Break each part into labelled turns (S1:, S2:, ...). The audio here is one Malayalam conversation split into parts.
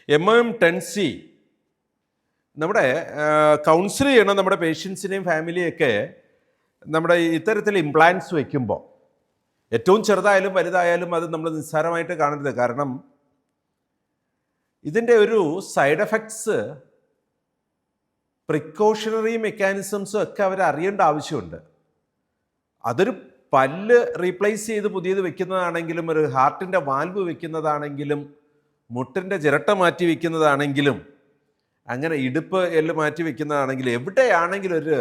S1: MM10C നമ്മുടെ കൗൺസിൽ ചെയ്യണം നമ്മുടെ പേഷ്യൻസിനെയും ഫാമിലിയൊക്കെ നമ്മുടെ ഇത്തരത്തിൽ ഇംപ്ലാന്റ്സ് വയ്ക്കുമ്പോൾ ഏറ്റവും ചെറുതായാലും വലുതായാലും അത് നമ്മൾ നിസ്സാരമായിട്ട് കാണരുത്. കാരണം ഇതിൻ്റെ ഒരു സൈഡ് എഫക്ട്സ് പ്രിക്കോഷണറി മെക്കാനിസംസും ഒക്കെ അവർ അറിയേണ്ട ആവശ്യമുണ്ട്. അതൊരു പല്ല് റീപ്ലേസ് ചെയ്ത് പുതിയത് വെക്കുന്നതാണെങ്കിലും ഒരു ഹാർട്ടിൻ്റെ വാൽവ് വെക്കുന്നതാണെങ്കിലും മുട്ടിൻ്റെ ചിരട്ട മാറ്റി വെക്കുന്നതാണെങ്കിലും അങ്ങനെ ഇടുപ്പ് എല്ല് മാറ്റി വെക്കുന്നതാണെങ്കിലും എവിടെയാണെങ്കിലും ഒരു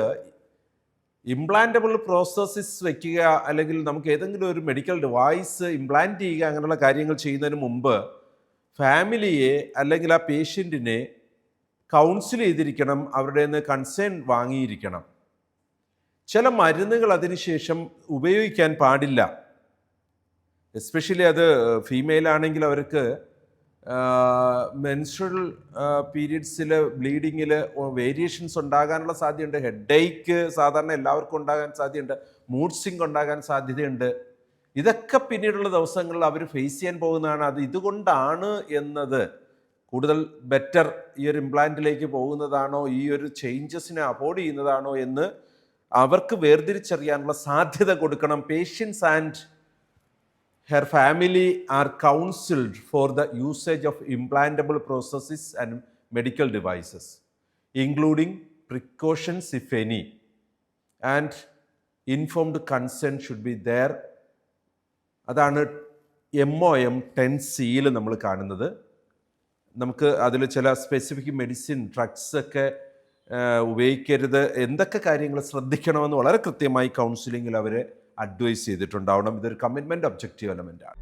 S1: ഇംപ്ലാന്റബിൾ പ്രോസസ്സിസ് വയ്ക്കുക അല്ലെങ്കിൽ നമുക്ക് ഏതെങ്കിലും ഒരു മെഡിക്കൽ ഡിവൈസ് ഇംപ്ലാന്റ് ചെയ്യുക അങ്ങനെയുള്ള കാര്യങ്ങൾ ചെയ്യുന്നതിന് മുമ്പ് ഫാമിലിയെ അല്ലെങ്കിൽ ആ പേഷ്യൻറ്റിനെ കൗൺസിൽ ചെയ്തിരിക്കണം, അവരുടെ നിന്ന് കൺസേൺ വാങ്ങിയിരിക്കണം. ചില മരുന്നുകൾ അതിനുശേഷം ഉപയോഗിക്കാൻ പാടില്ല. എസ്പെഷ്യലി അത് ഫീമെയിൽ ആണെങ്കിൽ അവർക്ക് മെൻസ്ട്രൽ പീരീഡ്സിൽ ബ്ലീഡിങ്ങിൽ വേരിയേഷൻസ് ഉണ്ടാകാനുള്ള സാധ്യതയുണ്ട്. ഹെഡേക്ക് സാധാരണ എല്ലാവർക്കും ഉണ്ടാകാൻ സാധ്യതയുണ്ട്. മൂഡ് സ്വിംഗ് ഉണ്ടാകാൻ സാധ്യതയുണ്ട്. ഇതൊക്കെ പിന്നീടുള്ള ദിവസങ്ങളിൽ അവർ ഫേസ് ചെയ്യാൻ പോകുന്നതാണ്. അത് ഇതുകൊണ്ടാണ് എന്നത് കൂടുതൽ ബെറ്റർ ഈ ഒരു ഇംപ്ലാന്റിലേക്ക് പോകുന്നതാണോ ഈ ഒരു ചേഞ്ചസിനെ അവോയ്ഡ് ചെയ്യുന്നതാണോ എന്ന് അവർക്ക് വേർതിരിച്ചറിയാനുള്ള സാധ്യത കൊടുക്കണം. Patients and her family are counseled for the usage of implantable processes and medical devices, including precautions if any, and informed consent should be there. അതാണ് MOM10C നമ്മൾ കാണുന്നത്. നമുക്ക് അതിൽ ചില സ്പെസിഫിക് മെഡിസിൻ ഡ്രഗ്സ് ഒക്കെ ഉപയോഗിക്കരുത്, എന്തൊക്കെ കാര്യങ്ങൾ ശ്രദ്ധിക്കണമെന്ന് വളരെ കൃത്യമായി കൗൺസിലിങ്ങിൽ അവർ അഡ്വൈസ് ചെയ്തിട്ടുണ്ടാവണം. ഇതൊരു കമ്മിറ്റ്മെൻറ്റ് ഒബ്ജക്റ്റീവ് എലമെൻ്റ് ആണ്.